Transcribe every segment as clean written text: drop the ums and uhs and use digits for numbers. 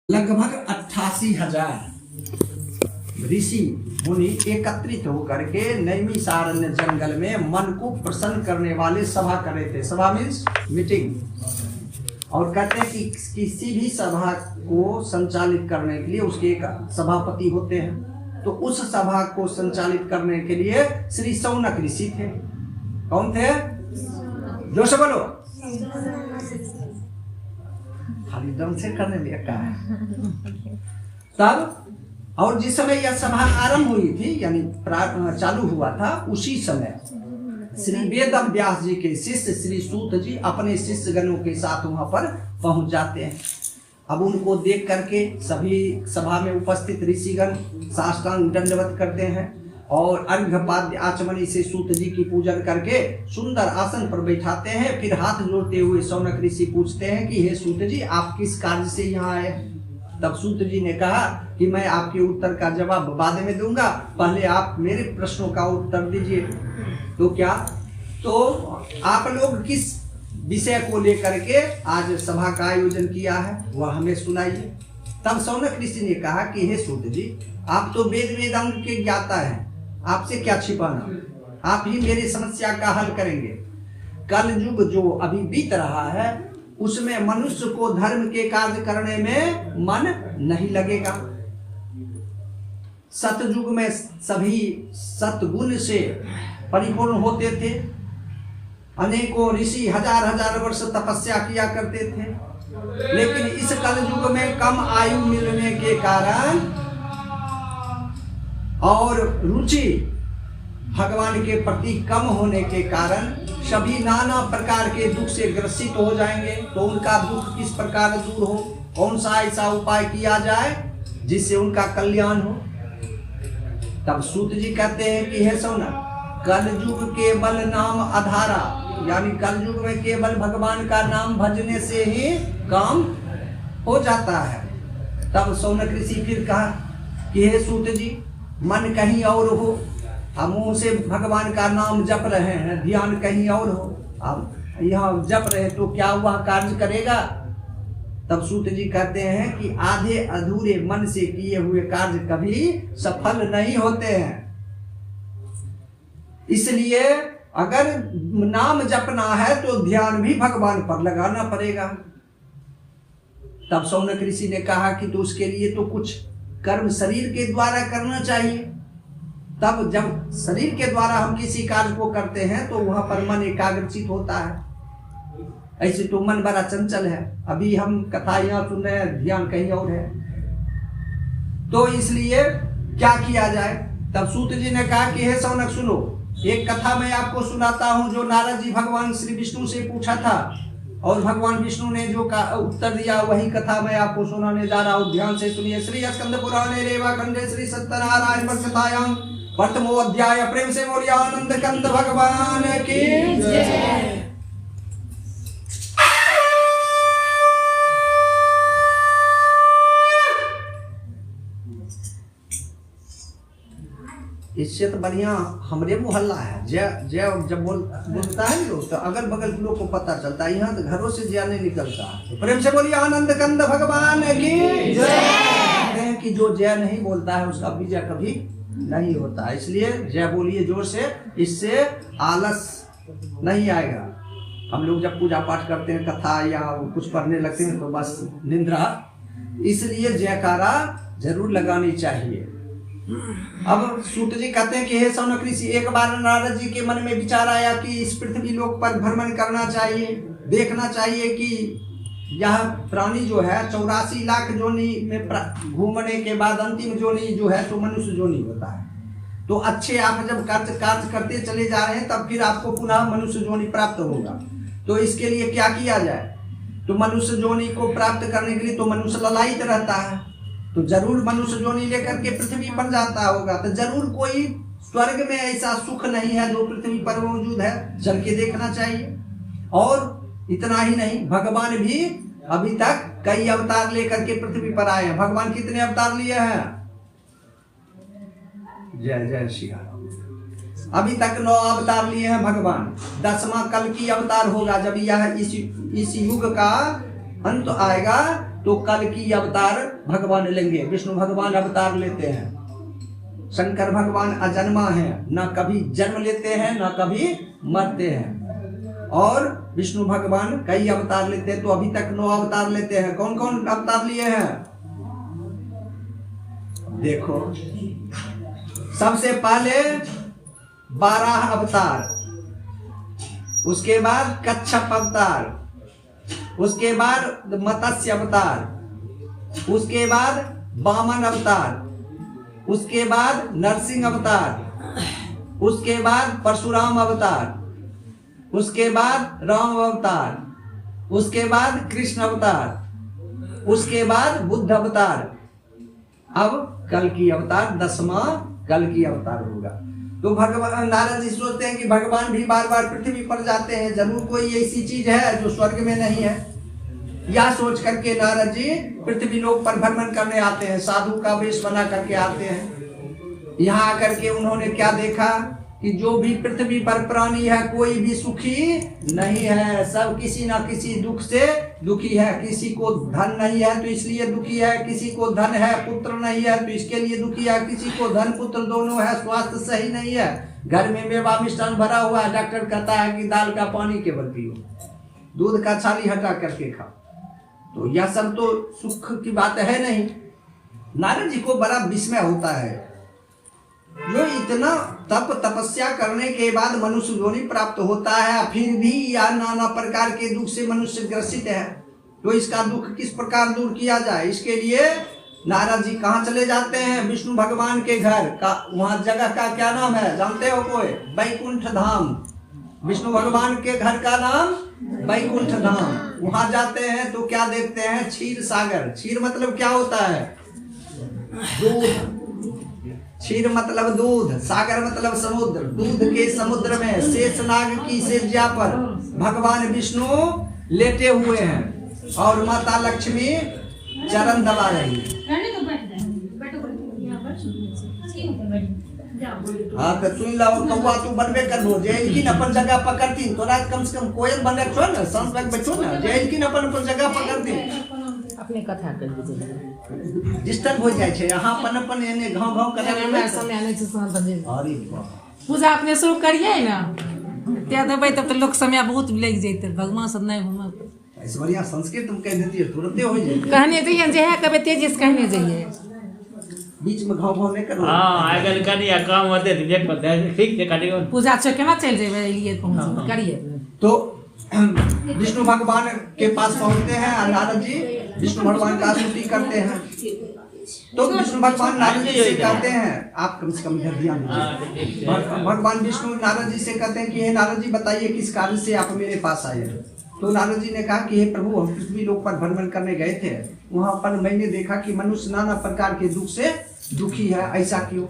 लगभग 88,000 ऋषि मुनि एकत्रित होकर के नैमिषारण्य जंगल में मन को प्रसन्न करने वाले सभा कर रहे थे। सभा मीन्स मीटिंग। और कहते हैं कि किसी भी सभा को संचालित करने के लिए उसके एक सभापति होते हैं। तो उस सभा को संचालित करने के लिए श्री शौनक ऋषि थे। कौन थे? जोश बोलो। खाली दम से करने में क्या है। तब और जिस समय यह सभा आरंभ हुई थी, यानी चालू हुआ था, उसी समय श्री वेद व्यास जी के शिष्य श्री सूत जी अपने शिष्य गणों के साथ वहां पर पहुंच जाते हैं। अब उनको देख करके सभी सभा में उपस्थित ऋषिगण साष्टांग दंडवत करते हैं और अर्घ्यपाद्य आचमनी से सूत जी की पूजन करके सुंदर आसन पर बैठाते हैं। फिर हाथ जोड़ते हुए शौनक ऋषि पूछते हैं कि हे सूत जी, आप किस कार्य से यहाँ आए? तब सूत जी ने कहा कि मैं आपके उत्तर का जवाब बाद में दूंगा, पहले आप मेरे प्रश्नों का उत्तर दीजिए। तो क्या? तो आप लोग किस विषय को लेकर के आज सभा का आयोजन किया है वह हमें सुनाइए। तब शौनक ऋषि ने कहा कि हे सूत जी, आप तो वेद वेदांग के ज्ञाता हैं, आपसे क्या छिपाना, आप ही मेरी समस्या का हल करेंगे। कल युग जो अभी बीत रहा है उसमें मनुष्य को धर्म के कार्य करने में मन नहीं लगेगा। सतयुग में सभी सतगुण से परिपूर्ण होते थे। अनेकों ऋषि हजार हजार वर्ष तपस्या किया करते थे, लेकिन इस कल युग में कम आयु मिलने के कारण और रुचि भगवान के प्रति कम होने के कारण सभी नाना प्रकार के दुख से ग्रसित हो जाएंगे। तो उनका दुख किस प्रकार दूर हो, कौन सा ऐसा उपाय किया जाए जिससे उनका कल्याण हो। तब सूत जी कहते हैं कि हे शौनक, कलयुग केवल नाम आधारा, यानी कलयुग में केवल भगवान का नाम भजने से ही काम हो जाता है। तब शौनक ऋषि फिर कहा कि हे सूत जी, मन कहीं और हो, हम मुंह से भगवान का नाम जप रहे हैं, ध्यान कहीं और हो, अब यहाँ जप रहे तो क्या वह कार्य करेगा? तब सूत जी कहते हैं कि आधे अधूरे मन से किए हुए कार्य कभी सफल नहीं होते हैं। इसलिए अगर नाम जपना है तो ध्यान भी भगवान पर लगाना पड़ेगा। तब शौनक ऋषि ने कहा कि तो उसके लिए तो कुछ कर्म शरीर के द्वारा करना चाहिए। तब जब शरीर के द्वारा हम किसी कार्य को करते हैं तो वहां पर मन एकाग्रचित होता है। ऐसे तो मन बड़ा चंचल है, अभी हम कथा यहाँ सुन रहे हैं, ध्यान कहीं और है। तो इसलिए क्या किया जाए? तब सूत जी ने कहा कि हे शौनक सुनो, एक कथा मैं आपको सुनाता हूँ जो नारद जी भगवान श्री विष्णु से पूछा था और भगवान विष्णु ने जो उत्तर दिया वही कथा मैं आपको सुनाने जा रहा हूँ। ध्यान से सुनिए। श्री स्कंद पुराणे रेवा खंडे श्री सत्यनारायण कथायां प्रथमो अध्याय। प्रेम से बोलिए आनंद कंद भगवान की जय। इससे तो बढ़िया हमरे मोहल्ला है। जय जय जब बोलता है लोग तो अगल बगल के लोग को पता चलता है, यहाँ तो घरों से जय नहीं निकलता। तो प्रेम से बोलिए आनंद कंद भगवान की जय। कहते हैं कि जो जय नहीं बोलता है उसका विजय कभी नहीं होता है, इसलिए जय बोलिए जोर से, इससे आलस नहीं आएगा। हम लोग जब पूजा पाठ करते हैं, कथा या कुछ पढ़ने लगते हैं तो बस निंद्रा, इसलिए जयकारा जरूर लगानी चाहिए। अब सूत जी कहते हैं कि हे शौनक ऋषि, एक बार नारद जी के मन में विचार आया कि इस पृथ्वी लोक पर भ्रमण करना चाहिए, देखना चाहिए कि यह प्राणी जो है 84 लाख जोनी में घूमने के बाद अंतिम जोनी जो है तो मनुष्य जोनी होता है। तो अच्छे आप जब कार्य करते चले जा रहे हैं तब फिर आपको पुनः मनुष्य जोनी प्राप्त होगा। तो इसके लिए क्या किया जाए? तो मनुष्य जोनी को प्राप्त करने के लिए तो मनुष्य ललायित रहता है, तो जरूर मनुष्य जोनी लेकर के पृथ्वी पर जाता होगा। तो जरूर कोई स्वर्ग में ऐसा सुख नहीं है जो पृथ्वी पर मौजूद है, चल के देखना चाहिए। और इतना ही नहीं, भगवान भी अभी तक कई अवतार लेकर के पृथ्वी पर आए हैं। भगवान कितने अवतार लिए हैं? जय जय श्री राम। अभी तक 9 अवतार लिए हैं भगवान। 10वां कल की अवतार होगा जब यह इस युग का अंत आएगा तो कल की अवतार भगवान लेंगे। विष्णु भगवान अवतार लेते हैं। शंकर भगवान अजन्मा है, ना कभी जन्म लेते हैं ना कभी मरते हैं। और विष्णु भगवान कई अवतार लेते हैं, तो अभी तक 9 अवतार लेते हैं। कौन कौन अवतार लिए हैं देखो। सबसे पहले 12 अवतार, उसके बाद कच्छप अवतार, उसके बाद मत्स्य अवतार, उसके बाद वामन अवतार, उसके बाद नरसिंह अवतार, उसके बाद परशुराम अवतार, उसके बाद राम अवतार, उसके बाद कृष्ण अवतार, उसके बाद बुद्ध अवतार। अब कल की अवतार 10वां कल की अवतार होगा। तो भगवान नारद जी सोचते हैं कि भगवान भी बार बार पृथ्वी पर जाते हैं, जरूर कोई ऐसी चीज है जो स्वर्ग में नहीं है। यह सोच करके नारद जी पृथ्वी लोक पर भ्रमण करने आते हैं, साधु का वेश बना करके आते हैं। यहाँ आकर के उन्होंने क्या देखा कि जो भी पृथ्वी पर प्राणी है कोई भी सुखी नहीं है, सब किसी ना किसी दुख से दुखी है। किसी को धन नहीं है तो इसलिए दुखी है, किसी को धन है पुत्र नहीं है तो इसके लिए दुखी है, किसी को धन पुत्र दोनों है, स्वास्थ्य सही नहीं है, घर में मेवा मिष्ठान भरा हुआ है, डॉक्टर कहता है कि दाल का पानी केवल पियो, दूध का छाली हटा करके खाओ। तो यह सब तो सुख की बात है नहीं। नारद जी को बड़ा विस्मय होता है, जो इतना तपस्या करने के बाद मनुष्य योनि प्राप्त होता है, फिर भी यह नाना प्रकार के दुख से मनुष्य ग्रसित है। तो इसका दुख किस प्रकार दूर किया जाए, इसके लिए नारद जी कहाँ चले जाते हैं? विष्णु भगवान के घर का। वहाँ जगह का क्या नाम है जानते हो कोई? बैकुंठ धाम। विष्णु भगवान के घर का नाम बैकुंठ धाम। वहाँ जाते हैं तो क्या देखते हैं? क्षीर सागर। क्षीर मतलब क्या होता है? दूध। क्षीर मतलब दूध, सागर मतलब समुद्र। दूध के समुद्र में शेषनाग की सेज्या पर भगवान विष्णु लेटे हुए हैं और माता लक्ष्मी चरण दबा रही है। हाँ तो सुन लो कौआ तू बनबे कर दो, जैलकिन अपन जगह पकड़ती तो रात कम से कम कोयल बने छो ना, सांस लग बैठो ना, जैलकिन अपन जगह पकड़ती अपने कथा कर दीजिए, डिस्टर्ब हो जाए छे। यहाँ अपन एने घाव घाव करे हमरा समय आने से सुन बजे। अरे वाह, पूजा अपने शुरू करिए ना, त्या देबै तब तो लोग समय बहुत लग जैते, भगवान सब नहीं घूमत। ऐसे बढ़िया संस्कृत तुम कह देती है तुरंत हो जाए। कहने जइए जे है कबे तेजी से कहने जइए, बीच में घाव घाव नहीं करो। हां आगल कनी काम होते देख पड़ता है, ठीक है कनी पूजा छ केना चल जेबे लिए पहुंच करिए। तो विष्णु भगवान के पास पहुंचते हैं और नारद जी विष्णु भगवान का स्तुति करते हैं। तो विष्णु भगवान नारद जी से कहते हैं, आप कम से कम इधर ध्यान दीजिए। भगवान विष्णु नारद जी से कहते हैं कि हे नारद जी बताइए किस कार्य से आप मेरे पास आए हैं। तो नारद जी ने कहा कि हे प्रभु हम पृथ्वी लोक पर भ्रमण करने गए थे, वहां पर मैंने देखा कि मनुष्य नाना प्रकार के दुख से दुखी है, ऐसा क्यों?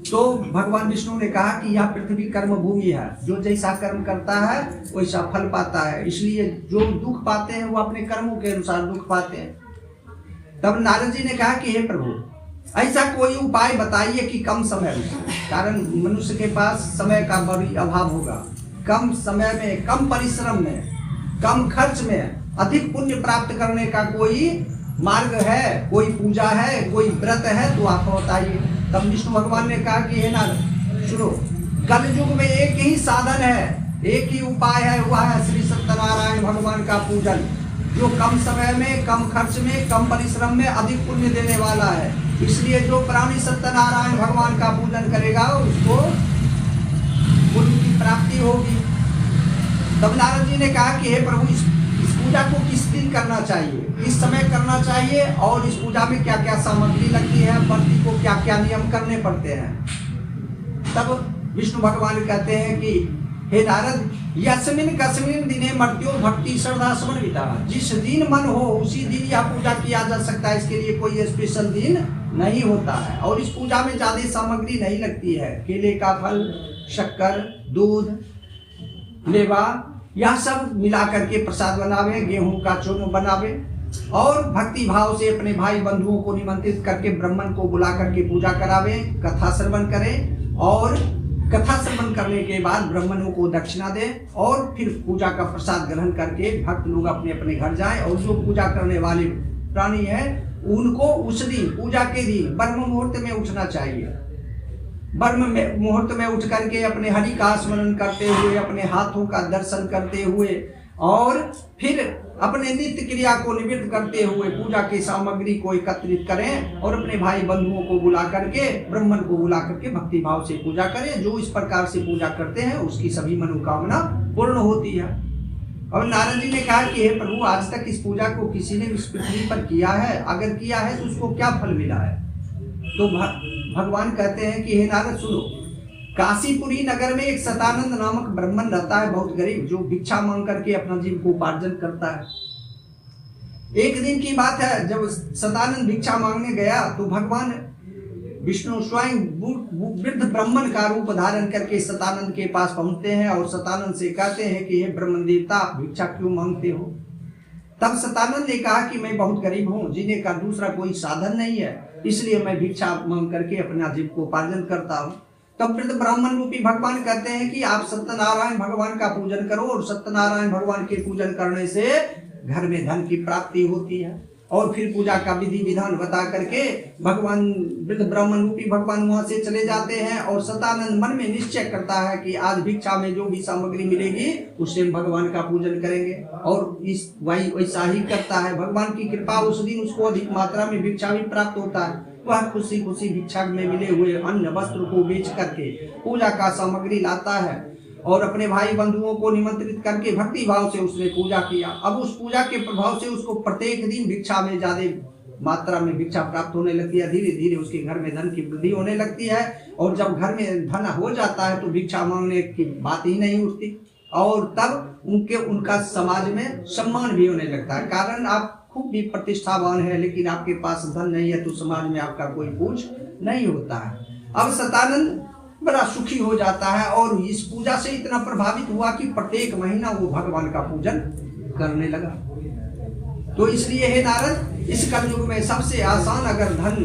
तो भगवान विष्णु ने कहा कि यह पृथ्वी कर्म भूमि है, जो जैसा कर्म करता है वैसा फल पाता है, इसलिए जो दुख पाते हैं वो अपने कर्मों के अनुसार दुख पाते हैं। तब नारद जी ने कहा कि हे प्रभु ऐसा कोई उपाय बताइए कि कम समय में, कारण मनुष्य के पास समय का बड़ी अभाव होगा, कम समय में, कम परिश्रम में, कम खर्च में अधिक पुण्य प्राप्त करने का कोई मार्ग है, कोई पूजा है, कोई व्रत है तो आप बताइए। तब विष्णु भगवान ने कहा कि हे नारद सुनो, कल युग में एक ही साधन है, एक ही उपाय है, वह है श्री सत्यनारायण भगवान का पूजन, जो कम समय में, कम खर्च में, कम परिश्रम में अधिक पुण्य देने वाला है। इसलिए जो प्राणी सत्यनारायण भगवान का पूजन करेगा उसको पुण्य की प्राप्ति होगी। तब नारद जी ने कहा कि हे प्रभु इस पूजा को किस दिन करना चाहिए, किस समय करना चाहिए, और इस पूजा में क्या क्या सामग्री लगती है, व्रती को क्या क्या नियम करने पड़ते हैं। तब विष्णु भगवान कहते हैं कि हे नारद यस्मिन कस्मिन दिने मर्त्यो भक्ति श्रद्धा समन्विता, जिस दिन मन हो उसी दिन यह पूजा किया जा सकता है, इसके लिए कोई स्पेशल दिन नहीं होता है। और इस पूजा में ज्यादा सामग्री नहीं लगती है, केले का फल, शक्कर, दूध, मेवा, यह सब मिला करके प्रसाद बनावे, गेहूं का चूर्ण बनावे और भक्ति भाव से अपने भाई बंधुओं को निमंत्रित करके ब्राह्मण को बुला करके पूजा करावे, कथा श्रवण करे और कथा श्रवण करने के बाद ब्राह्मणों को दक्षिणा दे और फिर पूजा का प्रसाद ग्रहण करके भक्त लोग अपने अपने घर जाए। और जो पूजा करने वाले प्राणी है उनको उस दिन पूजा के दिन ब्रह्म मुहूर्त में उठना चाहिए। ब्रह्म मुहूर्त में उठ करके अपने हरि का स्मरण करते हुए, अपने हाथों का दर्शन करते हुए और फिर अपने नित्य क्रिया को निवृत्त करते हुए पूजा की सामग्री को एकत्रित करें और अपने भाई बंधुओं को बुला करके, ब्राह्मण को बुला करके भक्ति भाव से पूजा करें। जो इस प्रकार से पूजा करते हैं उसकी सभी मनोकामना पूर्ण होती है। और नारद जी ने कहा कि हे प्रभु, आज तक इस पूजा को किसी ने इस पृथ्वी पर किया है? अगर किया है तो उसको क्या फल मिला है? तो भगवान कहते हैं कि हे नारद सुनो, काशीपुरी नगर में एक सतानंद नामक ब्राह्मण रहता है, बहुत गरीब, जो भिक्षा मांग करके अपना जीविकोपार्जन करता है। एक दिन की बात है, जब सतानंद भिक्षा मांगने गया तो भगवान विष्णु स्वयं वृद्ध ब्राह्मण का रूप धारण करके सतानंद के पास पहुंचते हैं और सतानंद से कहते हैं कि हे ब्राह्मण देवता, भिक्षा क्यों मांगते हो? तब सतानंद ने कहा कि मैं बहुत गरीब हूँ, जीने का दूसरा कोई साधन नहीं है, इसलिए मैं भिक्षा मांग करके अपना जीविकोपार्जन करता हूँ। तब वृद्ध ब्राह्मण रूपी भगवान कहते हैं कि आप सत्यनारायण भगवान का पूजन करो और सत्यनारायण भगवान के पूजन करने से घर में धन की प्राप्ति होती है। और फिर पूजा का विधि विधान बता करके भगवान वृद्ध ब्राह्मण रूपी भगवान वहां से चले जाते हैं और सतानंद मन में निश्चय करता है कि आज भिक्षा में जो भी सामग्री मिलेगी उससे हम भगवान का पूजन करेंगे। और इस वही वैसा ही करता है। भगवान की कृपा, उस दिन उसको अधिक मात्रा में भिक्षा भी प्राप्त होता है। वह खुशी खुशी भिक्षा में मिले हुए अन्न वस्त्र को बेच करके पूजा का सामग्री लाता है और अपने भाई बंधुओं को निमंत्रित करके भक्ति भाव से उसने पूजा किया। अब उस पूजा के प्रभाव से उसको प्रत्येक दिन भिक्षा में ज्यादा मात्रा में भिक्षा प्राप्त होने लगती है। धीरे धीरे उसके घर में धन की वृद्धि होने लगती है और जब घर में धन हो जाता है तो भिक्षा मांगने की बात ही नहीं उठती और तब उनका समाज में सम्मान भी होने लगता है। कारण आप खूब भी प्रतिष्ठावान है लेकिन आपके पास धन नहीं है तो समाज में आपका कोई पूछ नहीं होता है। अब सतानंद बड़ा सुखी हो जाता है और इस पूजा से इतना प्रभावित हुआ कि प्रत्येक महीना वो भगवान का पूजन करने लगा। तो इसलिए हे नारद, इस कलयुग में सबसे आसान अगर धन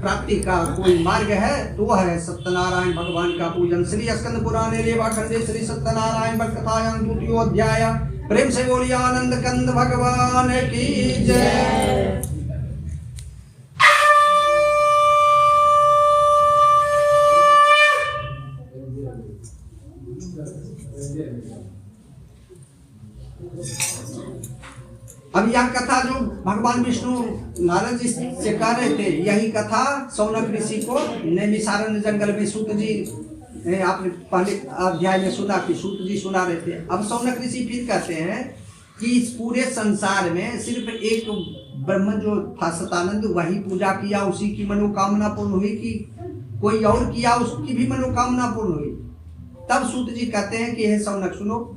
प्राप्ति का कोई मार्ग है तो वह है सत्यनारायण भगवान का पूजन। श्री स्कंद पुराणे रेवा खंडे श्री सत्यनारायण कथायां 2 अध्याय। प्रेम से बोलिए आनंद कंद भगवान की जय। अब यह कथा जो भगवान विष्णु नारद जी से कह रहे थे, यही कथा सौनक ऋषि को नैमिषारण्य जंगल में सूत जी, आपने पहले अध्याय में सुना कि सूत जी सुना रहे थे। अब सौनक ऋषि फिर कहते हैं कि इस पूरे संसार में सिर्फ एक ब्रह्म जो था सतानंद, वही पूजा किया, उसी की मनोकामना पूर्ण हुई कि कोई और किया उसकी भी मनोकामना पूर्ण हुई? तब सूत जी कहते हैं कि हे सौनक सुनो,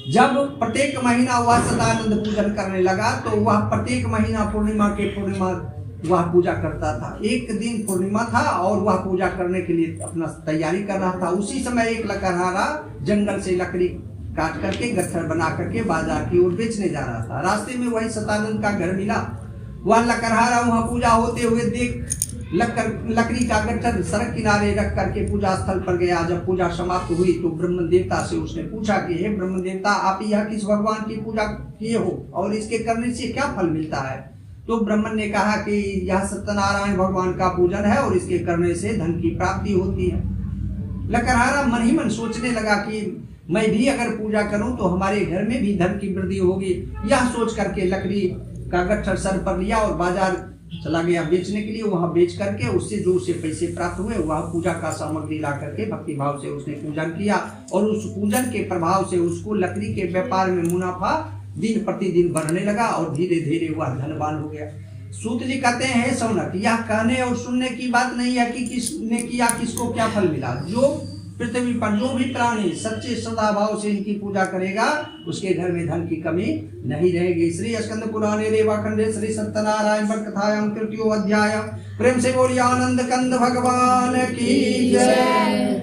जब प्रत्येक महीना वह सतानंद पूजन करने लगा तो वह प्रत्येक महीना पूर्णिमा वह पूजा करता था। एक दिन पूर्णिमा था और वह पूजा करने के लिए अपना तैयारी कर रहा था। उसी समय एक लकड़हारा जंगल से लकड़ी काट करके गट्ठर बना करके बाजार की ओर बेचने जा रहा था। रास्ते में वही सतानंद का घर मिला। वह लकड़हारा वहाँ पूजा होते हुए देख लकड़ी का गट्ठर सड़क किनारे रख करके पूजा स्थल पर गया। जब पूजा समाप्त हुई तो ब्रह्म देवता से उसने पूछा कि हे ब्रह्म देवता, आप यह किस भगवान की पूजा किए हो और इसके करने से क्या फल मिलता है? तो ब्रह्मन ने कहा कि यह सत्यनारायण भगवान का पूजन है और इसके करने से धन की प्राप्ति होती है। लकड़हारा मन ही मन सोचने लगा कि मैं भी अगर पूजा करूं तो हमारे घर में भी धन की वृद्धि होगी। यह सोच करके लकड़ी का गट्ठर सर पर लिया और बाजार चला गया बेचने के लिए। वहां बेच करके उससे जो उसे पैसे प्राप्त हुए वह पूजा का सामग्री ला करके भक्ति भाव से उसने पूजन किया और उस पूजन के प्रभाव से उसको लकड़ी के व्यापार में मुनाफा दिन प्रतिदिन बढ़ने लगा और धीरे धीरे वह धनवान हो गया। सूत जी कहते हैं सौनक, यह कहने और सुनने की बात नहीं है कि किसने किया किसको क्या फल मिला। जो पृथ्वी पर जो भी प्राणी सच्चे सदाभाव से इनकी पूजा करेगा उसके घर में धन की कमी नहीं रहेगी। श्री स्कंद पुराणे रेवा खंडे श्री सत्यनारायण कथायां 3 अध्याय। प्रेम से बोलिए आनंद कंद भगवान की जय।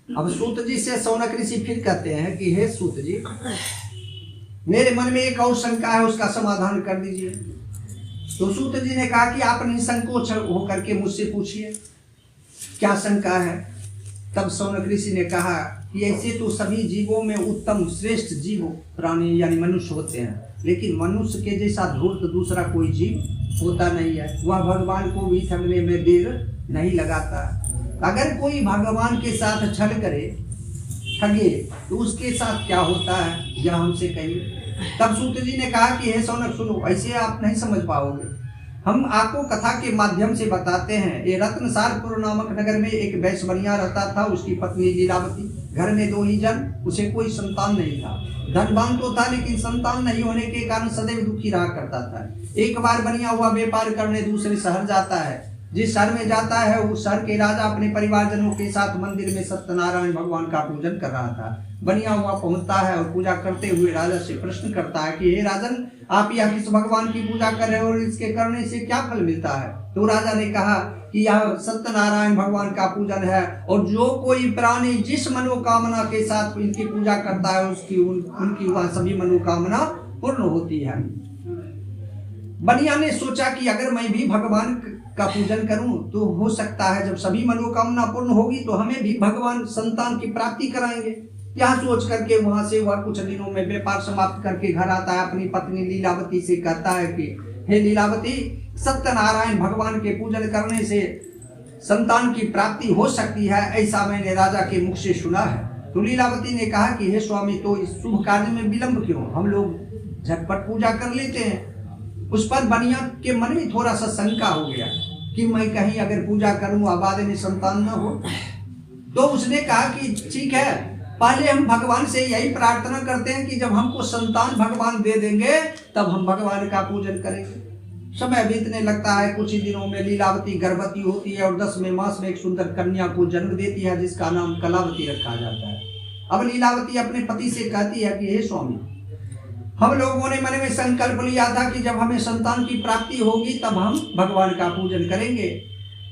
अब सूत जी से सौनक ऋषि फिर कहते हैं कि हे सूत जी, मेरे मन में एक और शंका है, उसका समाधान कर दीजिए। तो सूत जी ने कहा कि आप निसंकोच होकर के मुझसे पूछिए क्या शंका है। तब सौनक ऋषि ने कहा कि ऐसे तो सभी जीवों में उत्तम श्रेष्ठ जीव प्राणी यानी मनुष्य होते हैं, लेकिन मनुष्य के जैसा धूर्त दूसरा कोई जीव होता नहीं है। वह भगवान को भी ठगने में देर नहीं लगाता। अगर कोई भगवान के साथ छल करे ठगे तो उसके साथ क्या होता है यह हमसे कहिए। तब सूत जी ने कहा कि हे सौनक सुनो, ऐसे आप नहीं समझ पाओगे। हम आपको कथा के माध्यम से बताते हैं। ये रत्नसारपुर नामक नगर में एक वैश्यवनिया रहता था, उसकी पत्नी लीलावती। घर में 2 ही जन, उसे कोई संतान नहीं था। धनवान तो था लेकिन संतान नहीं होने के कारण सदैव दुखी रहा करता था। एक बार बनिया हुआ व्यापार करने दूसरे शहर जाता है। जिस शहर में जाता है उस शहर के राजा अपने परिवारजनों के साथ मंदिर में सत्यनारायण भगवान का पूजन कर रहा था। बनिया हुआ पहुंचता है और पूजा करते हुए राजा से प्रश्न करता है कि हे राजन, आप यह किस भगवान की पूजा कर रहे हो और इसके करने से क्या फल मिलता है। तो राजा ने कहा कि यह सत्यनारायण भगवान का पूजन है और जो कोई प्राणी जिस मनोकामना के साथ इनकी पूजा करता है उनकी वह सभी मनोकामना पूर्ण होती है। बनिया ने सोचा कि अगर मैं भी भगवान का पूजन करूं तो हो सकता है जब सभी मनोकामना पूर्ण होगी तो हमें भी भगवान संतान की प्राप्ति कराएंगे। यह सोच करके वहां से वह कुछ दिनों में व्यापार समाप्त करके घर आता है। अपनी पत्नी लीलावती से कहता है कि हे लीलावती, सत्यनारायण भगवान के पूजन करने से संतान की प्राप्ति हो सकती है, ऐसा मैंने राजा के मुख से सुना है। तो लीलावती ने कहा कि हे स्वामी, तो इस शुभ कार्य में विलंब क्यों, हम लोग झटपट पूजा कर लेते हैं। उस पर बनिया के मन में थोड़ा सा शंका हो गया कि मैं कहीं अगर पूजा करूं बाद में संतान न हो। तो उसने कहा कि ठीक है, पहले हम भगवान से यही प्रार्थना करते हैं कि जब हमको संतान भगवान दे देंगे तब हम भगवान का पूजन करेंगे। समय बीतने लगता है। कुछ ही दिनों में लीलावती गर्भवती होती है और 10वें मास में एक सुंदर कन्या को जन्म देती है जिसका नाम कलावती रखा जाता है। अब लीलावती अपने पति से कहती है कि हे स्वामी, हम लोगों ने मन में संकल्प लिया था कि जब हमें संतान की प्राप्ति होगी तब हम भगवान का पूजन करेंगे।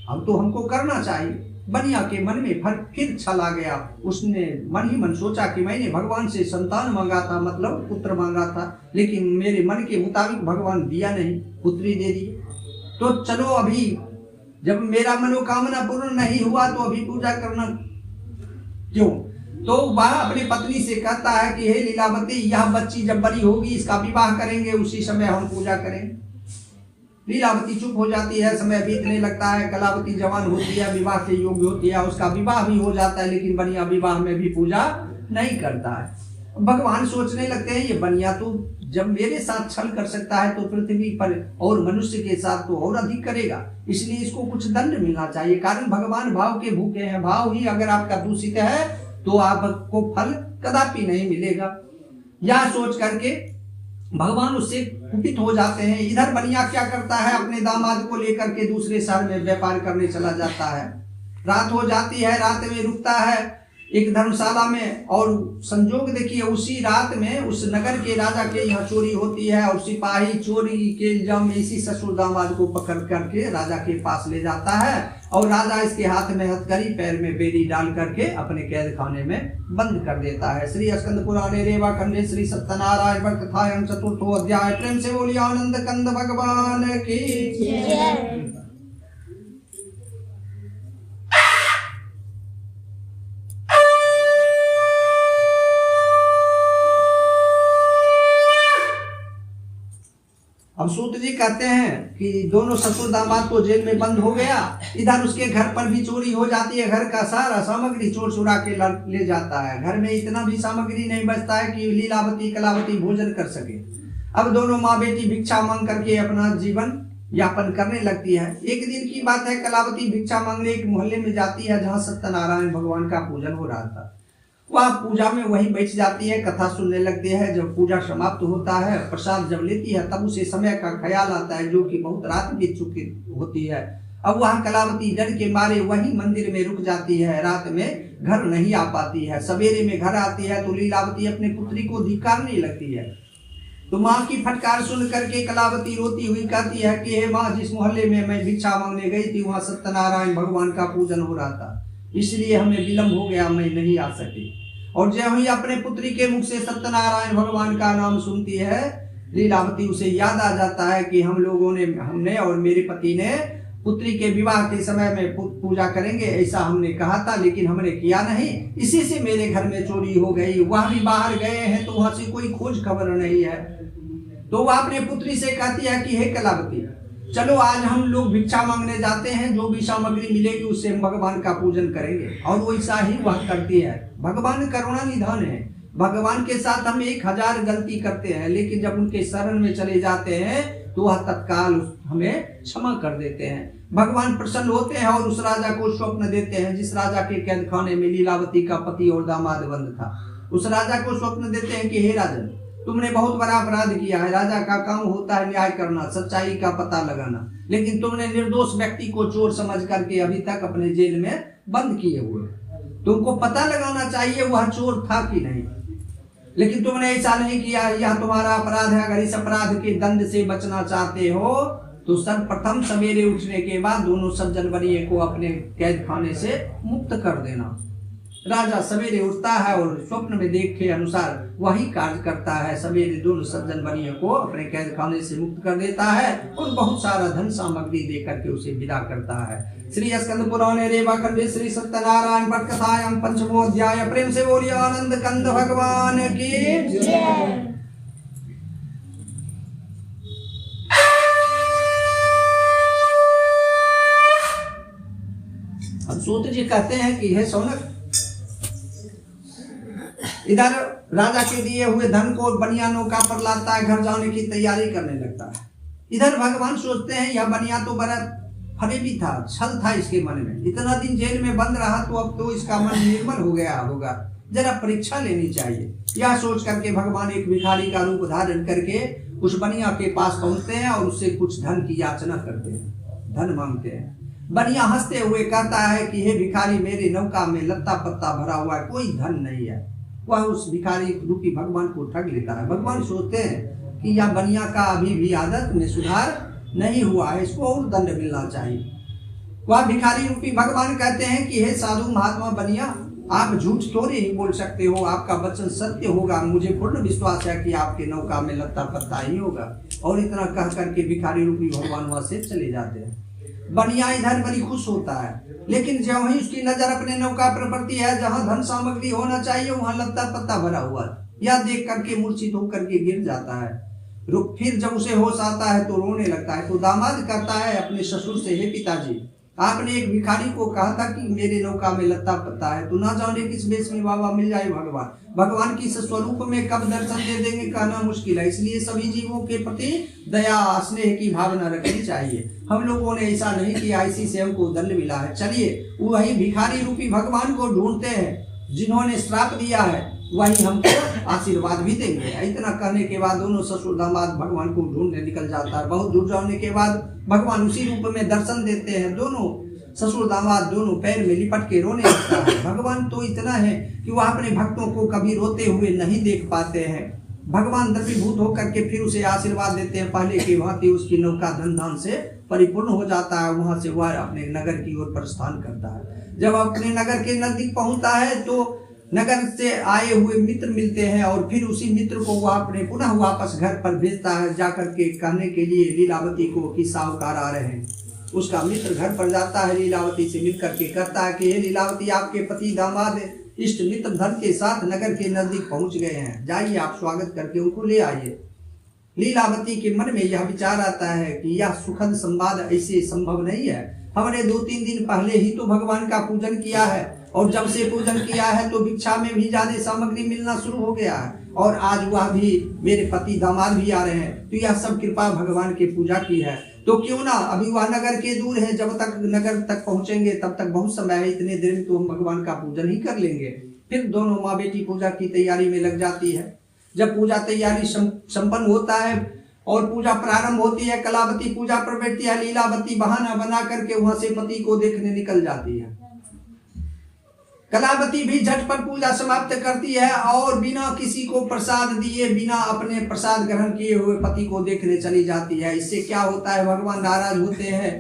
अब तो हमको करना चाहिए। बनिया के मन में फिर छल आ गया। उसने मन ही मन सोचा कि मैंने भगवान से संतान मांगा था, मतलब पुत्र मांगा था, लेकिन मेरे मन के मुताबिक भगवान दिया नहीं, पुत्री दे दी। तो चलो, अभी जब मेरा मनोकामना पूर्ण नहीं हुआ तो अभी पूजा करना क्यों। तो वह अपनी पत्नी से कहता है कि हे लीलावती, यह बच्ची जब बड़ी होगी इसका विवाह करेंगे, उसी समय हम पूजा करेंगे। लीलावती चुप हो जाती है। समय बीतने लगता है। कलावती जवान होती है, विवाह के योग्य होती है, उसका विवाह भी हो जाता है, लेकिन बनिया विवाह में भी पूजा नहीं करता है। भगवान सोचने लगते हैं ये बनिया तो जब मेरे साथ छल कर सकता है तो पृथ्वी पर और मनुष्य के साथ तो और अधिक करेगा, इसलिए इसको कुछ दंड मिलना चाहिए। कारण भगवान भाव के भूखे हैं। भाव ही अगर आपका दूषित है तो आपको फल कदापि नहीं मिलेगा। यह सोच करके भगवान उससे कुपित हो जाते हैं। इधर बनिया क्या करता है, अपने दामाद को लेकर के दूसरे शहर में व्यापार करने चला जाता है। रात हो जाती है। रात में रुकता है एक धर्मशाला में और संजोग देखिए उसी रात में उस नगर के राजा के यहाँ चोरी होती है और सिपाही चोरी के इल्जाम में इसी ससुर दामाद को पकड़ करके राजा के पास ले जाता है और राजा इसके हाथ में हथकड़ी पैर में बेड़ी डाल करके अपने कैद खाने में बंद कर देता है। श्री स्कंद पुराणे रेवा खंडे श्री सत्यनारायण व्रत कथायां चतुर्थो अध्याय। प्रेम से बोलिए आनंद कंद भगवान की। अब सूत जी कहते हैं कि दोनों ससुर दामाद तो जेल में बंद हो गया। इधर उसके घर पर भी चोरी हो जाती है। घर का सारा सामग्री चोर चुरा के ले जाता है। घर में इतना भी सामग्री नहीं बचता है कि लीलावती कलावती भोजन कर सके। अब दोनों माँ बेटी भिक्षा मांग करके अपना जीवन यापन करने लगती है। एक दिन की बात है, कलावती भिक्षा मांगने एक मोहल्ले में जाती है जहाँ सत्यनारायण भगवान का पूजन हो रहा था। वह पूजा में वहीं बैठ जाती है, कथा सुनने लगती है। जब पूजा समाप्त होता है, प्रसाद जब लेती है, तब उसे समय का ख्याल आता है जो कि बहुत रात बीत चुकी होती है। अब वह कलावती डर के मारे वही मंदिर में रुक जाती है। रात में घर नहीं आ पाती है। सवेरे में घर आती है तो लीलावती अपने पुत्री को धिक्कारने लगती है। तो माँ की फटकार सुन करके कलावती रोती हुई कहती है कि हे माँ, जिस मोहल्ले में मैं भिक्षा मांगने गई थी वहाँ सत्यनारायण भगवान का पूजन हो रहा था, इसलिए हमें विलंब हो गया, मैं नहीं आ सकी। और जब ही अपने पुत्री के मुख से सत्यनारायण भगवान का नाम सुनती है लीलावती उसे याद आ जाता है कि हमने और मेरे पति ने पुत्री के विवाह के समय में पूजा करेंगे, ऐसा हमने कहा था, लेकिन हमने किया नहीं। इसी से मेरे घर में चोरी हो गई। वह भी बाहर गए हैं तो वहां से कोई खोज खबर नहीं है। तो वह अपने पुत्री से कहती है कि हे कलावती, चलो आज हम लोग भिक्षा मांगने जाते हैं, जो भी सामग्री मिलेगी उससे हम भगवान का पूजन करेंगे। और वैसा ही वह करती है। भगवान करुणा निधान है। भगवान के साथ हम 1000 गलती करते हैं, लेकिन जब उनके शरण में चले जाते हैं तो वह तत्काल हमें क्षमा कर देते हैं। भगवान प्रसन्न होते हैं और उस राजा को स्वप्न देते हैं, जिस राजा के कैद खाने में लीलावती का पति और दामाद बंद था। उस राजा को स्वप्न देते हैं कि हे राजन, तुमने बहुत बड़ा अपराध किया है। राजा का काम होता है न्याय करना, सच्चाई का पता लगाना, लेकिन तुमने निर्दोष व्यक्ति को चोर समझ करके अभी तक अपने जेल में बंद किए हुए। तुमको पता लगाना चाहिए वह चोर था कि नहीं, लेकिन तुमने ऐसा नहीं किया। यह तुम्हारा अपराध है। अगर इस अपराध के दंड से बचना चाहते हो तो सर्वप्रथम सवेरे उठने के बाद दोनों सज्जन बनिए को अपने कैद खाने से मुक्त कर देना। राजा सवेरे उठता है और स्वप्न में देखे अनुसार वही कार्य करता है। सवेरे दोनों सज्जन बनिए को अपने कैद खाने से मुक्त कर देता है और बहुत सारा धन सामग्री देकर के उसे विदा करता है। श्री स्कंद पुराणे रेवा खंडे श्री सत्यनारायण पट कथायाम पंचमो अध्याय। प्रेम से बोलिए आनंद कंद भगवान की जय। सूत जी कहते हैं कि हे सौनक, इधर राजा के दिए हुए धन को बनिया नौका पर लाता है, घर जाने की तैयारी करने लगता है। इधर भगवान सोचते हैं यह बनिया तो बड़ा फरेबी था, छल था इसके मन में। इतना दिन जेल में बंद रहा तो अब तो इसका मन निर्मल हो गया होगा, जरा परीक्षा लेनी चाहिए। यह सोच करके भगवान एक भिखारी का रूप धारण करके उस बनिया के पास पहुंचते हैं और उससे कुछ धन की याचना करते हैं, धन मांगते हैं। बनिया हंसते हुए कहता है कि हे भिखारी, मेरे नौका में लत्ता पत्ता भरा हुआ है, कोई धन नहीं है। वह उस भिखारी रूपी भगवान को ठग लेता है। भगवान सोचते हैं कि यह बनिया का अभी भी आदत में सुधार नहीं हुआ है, इसको और दंड मिलना चाहिए। वह भिखारी रूपी भगवान कहते हैं कि हे साधु महात्मा बनिया, आप झूठ थोड़ी ही बोल सकते हो, आपका वचन सत्य होगा। मुझे पूर्ण विश्वास है कि आपके नौका में लत्ता पत्ता ही होगा। और इतना कह करके भिखारी रूपी भगवान वहां से चले जाते हैं। बनिया इधर बड़ी खुश होता है, लेकिन जब वही उसकी नजर अपने नौका पर पड़ती है जहां धन सामग्री होना चाहिए वहां लत्ता पत्ता भरा हुआ है। यह देख करके मूर्छित होकर के गिर जाता है। फिर जब उसे होश आता है तो रोने लगता है। तो दामाद कहता है अपने ससुर से, हे पिताजी, आपने एक भिखारी को कहा था कि मेरे नौका में लत्ता पत्ता है, तो ना जाने किस बेश में बाबा मिल जाए भगवान की स्वरूप में कब दर्शन दे देंगे कहना मुश्किल है। इसलिए सभी जीवों के प्रति दया स्नेह की भावना रखनी चाहिए। हम लोगों ने ऐसा नहीं किया, इसी से हमको दंड मिला है। चलिए वही भिखारी रूपी भगवान को ढूंढते हैं जिन्होंने श्राप दिया है, वही हमको आशीर्वाद भी देंगे। इतना कहने के बाद दोनों ससुर दामाद भगवान को ढूंढने निकल जाता है। बहुत दूर जाने के बाद भगवान उसी रूप में दर्शन देते हैं। दोनों ससुर दामाद दोनों पैर में लिपट के रोने लगता है। भगवान तो इतना है कि वह अपने भक्तों को कभी रोते हुए नहीं देख पाते हैं। भगवान द्रवीभूत होकर के फिर उसे आशीर्वाद देते हैं। पहले की भांति उसकी नौका धन धान से परिपूर्ण हो जाता है। वहां से वह अपने नगर की ओर प्रस्थान करता है। जब अपने नगर के नजदीक पहुंचता है तो नगर से आए हुए मित्र मिलते हैं और फिर उसी मित्र को वह अपने पुनः वापस घर पर भेजता है, जाकर के कहने के लिए लीलावती को कि साहूकार आ रहे हैं। उसका मित्र घर पर जाता है, लीलावती से मिल करके कहता है कि हे लीलावती, आपके पति दामाद इष्ट मित्र धन के साथ नगर के नजदीक पहुंच गए हैं, जाइए आप स्वागत करके उनको ले आइए। लीलावती के मन में यह विचार आता है कि यह सुखद संवाद ऐसे संभव नहीं है। हमने 2-3 दिन पहले ही तो भगवान का पूजन किया है और जब से पूजन किया है तो भिक्षा में भी ज्यादा सामग्री मिलना शुरू हो गया है और आज वह भी मेरे पति दामाद भी आ रहे हैं, तो यह सब कृपा भगवान की पूजा की है। तो क्यों ना अभी वह नगर के दूर है, जब तक नगर तक पहुंचेंगे तब तक बहुत समय है, इतने देर में तो हम भगवान का पूजन ही कर लेंगे। फिर दोनों माँ बेटी पूजा की तैयारी में लग जाती है। जब पूजा तैयारी संपन्न होता है और पूजा प्रारंभ होती है, कलावती पूजा पर बैठती है। लीलावती बहाना बना करके वहां से पति को देखने निकल जाती है। कलावती भी झटपट पूजा समाप्त करती है और बिना किसी को प्रसाद दिए, बिना अपने प्रसाद ग्रहण किए हुए पति को देखने चली जाती है। इससे क्या होता है, भगवान नाराज होते हैं।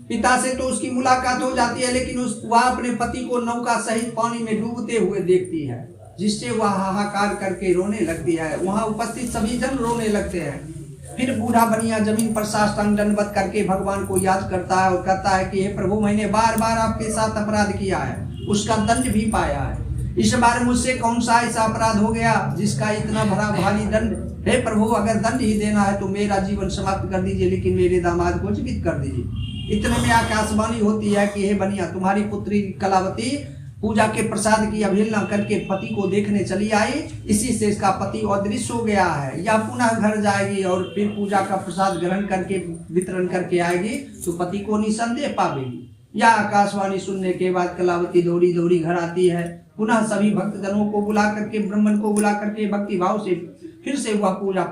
पिता से तो उसकी मुलाकात हो जाती है, लेकिन वह अपने पति को नौका सहित पानी में डूबते हुए देखती है, जिससे वह हाहाकार करके रोने लगती है। वहां उपस्थित सभी जन रोने लगते हैं। फिर बूढ़ा बनिया जमीन पर साष्टांग दंडवत करके भगवान को याद करता है और कहता है कि हे प्रभु, मैंने बार बार आपके साथ अपराध किया है, उसका दंड भी पाया है। इस बार मुझसे कौन सा ऐसा अपराध हो गया जिसका इतना बड़ा भारी दंड? हे प्रभु, अगर दंड ही देना है तो मेरा जीवन समाप्त कर दीजिए, लेकिन मेरे दामाद को जीवित कर दीजिए। इतने में आकाशवाणी होती है कि हे बनिया, तुम्हारी पुत्री कलावती पूजा के प्रसाद की अवहेलना करके पति को देखने चली आई, इसी से इसका पति अदृश्य हो गया है। या पुनः घर जाएगी और फिर पूजा का प्रसाद ग्रहण करके वितरण करके आएगी तो पति को निसंदेह पावेगी। या आकाशवाणी सुनने के बाद कलावती दौड़ी दौड़ी घर आती है, पुनः सभी भक्तजनों को बुला करके, ब्राह्मण को बुला करके भक्ति भाव से फिर से वह पूजा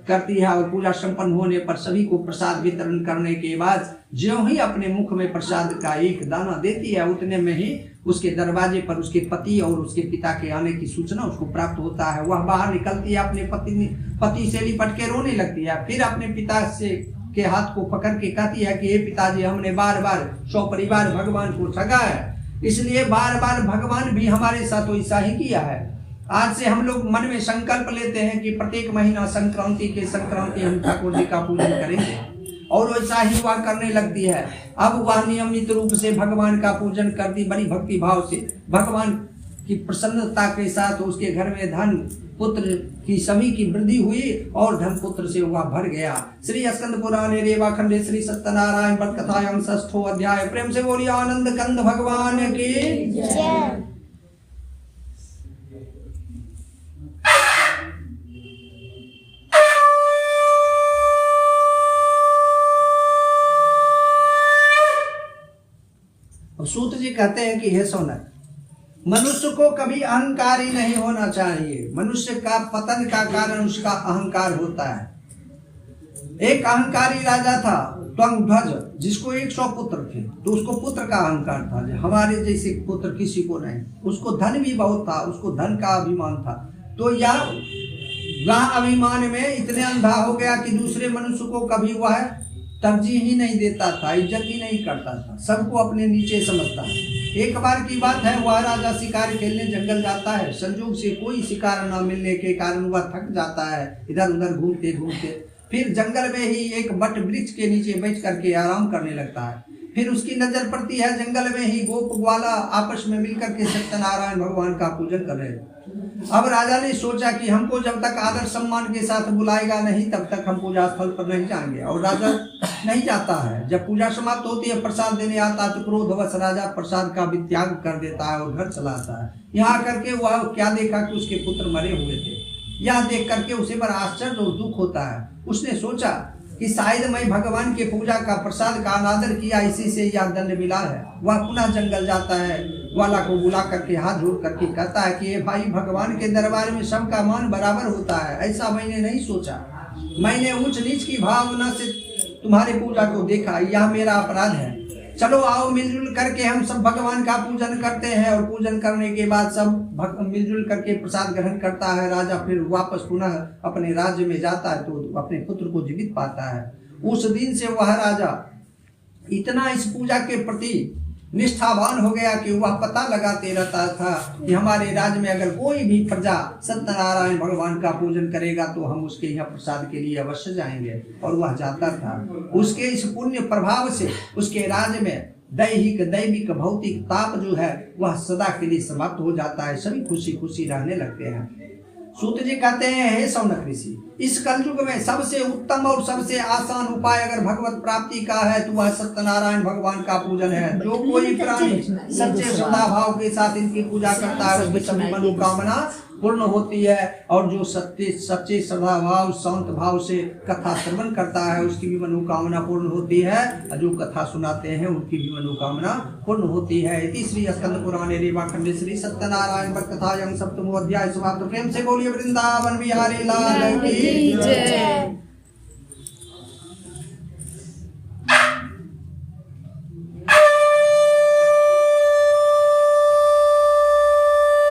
करती है। और पूजा संपन्न होने पर सभी को प्रसाद वितरण करने के बाद ज्यों ही अपने मुख में प्रसाद का एक दाना देती है, उतने में ही उसके दरवाजे पर उसके पति और उसके पिता के आने की सूचना उसको प्राप्त होता है। वह बाहर निकलती है, अपने पति से लिपट के रोने लगती है। फिर अपने पिता से के हाथ को पकड़ के कहती है कि हे पिताजी, हमने बार बार सपरिवार भगवान को ठगा है, इसलिए बार बार भगवान भी हमारे साथ वैसा ही किया है। आज से हम लोग मन में संकल्प लेते हैं कि प्रत्येक महीना संक्रांति के संक्रांति हम ठाकुर जी का पूजन करेंगे, और वैसा ही वह करने लगती है। अब वह नियमित रूप से भगवान का पूजन करती, बड़ी भक्ति भाव से भगवान की प्रसन्नता के साथ उसके घर में धन पुत्र की सभी की वृद्धि हुई और धन पुत्र से वह भर गया। श्री स्कंद पुराणे रेवा खंडे श्री सत्यनारायण व्रत कथायां 6ठो अध्याय। प्रेम से बोलिए आनंद कंद भगवान की जय। सूत जी कहते हैं कि हे सोनक, मनुष्य को कभी अहंकारी नहीं होना चाहिए। मनुष्य का पतन का कारण उसका अहंकार होता है। एक अहंकारी राजा था त्वंगध्वज, जिसको 100 पुत्र थे, तो उसको पुत्र का अहंकार था, हमारे जैसे पुत्र किसी को नहीं। उसको धन भी बहुत था, उसको धन का अभिमान था। तो वह अभिमान में इतने अंधा हो गया कि दूसरे मनुष्य को कभी वह तरजीह ही नहीं देता था, इज्जत ही नहीं करता था, सबको अपने नीचे समझता है। एक बार की बात है, वह राजा शिकार खेलने जंगल जाता है। संयोग से कोई शिकार न मिलने के कारण वह थक जाता है, इधर उधर घूमते घूमते। फिर जंगल में ही एक बट वृक्ष के नीचे बैठ करके आराम करने लगता है। फिर उसकी नजर पड़ती है जंगल में ही गोप ग्वाला आपस में मिलकर के सत्यनारायण भगवान का पूजन कर रहे हैं। अब राजा ने सोचा कि हमको जब तक आदर सम्मान के साथ बुलाएगा नहीं, तब तक हम पूजा स्थल पर नहीं जाएंगे। और राजा नहीं जाता है। जब पूजा समाप्त होती है, प्रसाद देने आता है तो क्रोधवश राजा प्रसाद का भी त्याग कर देता है और घर चला आता है। यहाँ करके वह क्या देखा कि उसके पुत्र मरे हुए थे। यह देख करके उसे बड़ा आश्चर्य और दुख होता है। उसने सोचा कि शायद मैं भगवान के पूजा का प्रसाद का अनादर किया, इसी से यह दंड मिला है। वह पुनः जंगल जाता है, ग्वाला को बुला करके हाथ जोड़ करके कहता है कि भाई, भगवान के दरबार में सबका मान बराबर होता है, ऐसा मैंने नहीं सोचा। मैंने ऊंच नीच की भावना से तुम्हारे पूजा को देखा, यह मेरा अपराध है। चलो आओ मिलजुल करके हम सब भगवान का पूजन करते हैं। और पूजन करने के बाद सब मिलजुल करके प्रसाद ग्रहण करता है। राजा फिर वापस पुनः अपने राज्य में जाता है तो अपने पुत्र को जीवित पाता है। उस दिन से वह राजा इतना इस पूजा के प्रति निष्ठावान हो गया कि वह पता लगाते रहता था कि हमारे राज्य में अगर कोई भी प्रजा सत्यनारायण भगवान का पूजन करेगा तो हम उसके यहाँ प्रसाद के लिए अवश्य जाएंगे। और वह जाता था। उसके इस पुण्य प्रभाव से उसके राज्य में दैविक भौतिक ताप जो है वह सदा के लिए समाप्त हो जाता है। सभी खुशी खुशी रहने लगते हैं। सूत जी कहते हैं, हे सौनक ऋषि, इस कलयुग में सबसे उत्तम और सबसे आसान उपाय अगर भगवत प्राप्ति का है तो वह सत्यनारायण भगवान का पूजन है। जो कोई प्राणी सच्चे श्रद्धा भाव के साथ इनकी पूजा करता है उसकी सभी मनोकामना पूर्ण होती है। और जो सच्चे श्रद्धा भाव शांत भाव से कथा श्रवण करता है उसकी भी मनोकामना पूर्ण होती है। और जो कथा सुनाते हैं उनकी भी मनोकामना पूर्ण होती है। इति श्री स्कंद पुराणे रेवा खंडे श्री सत्यनारायण व्रत कथायां 7वां अध्याय समाप्त। प्रेम से बोलिए वृंदावन बिहारी लाल की जय।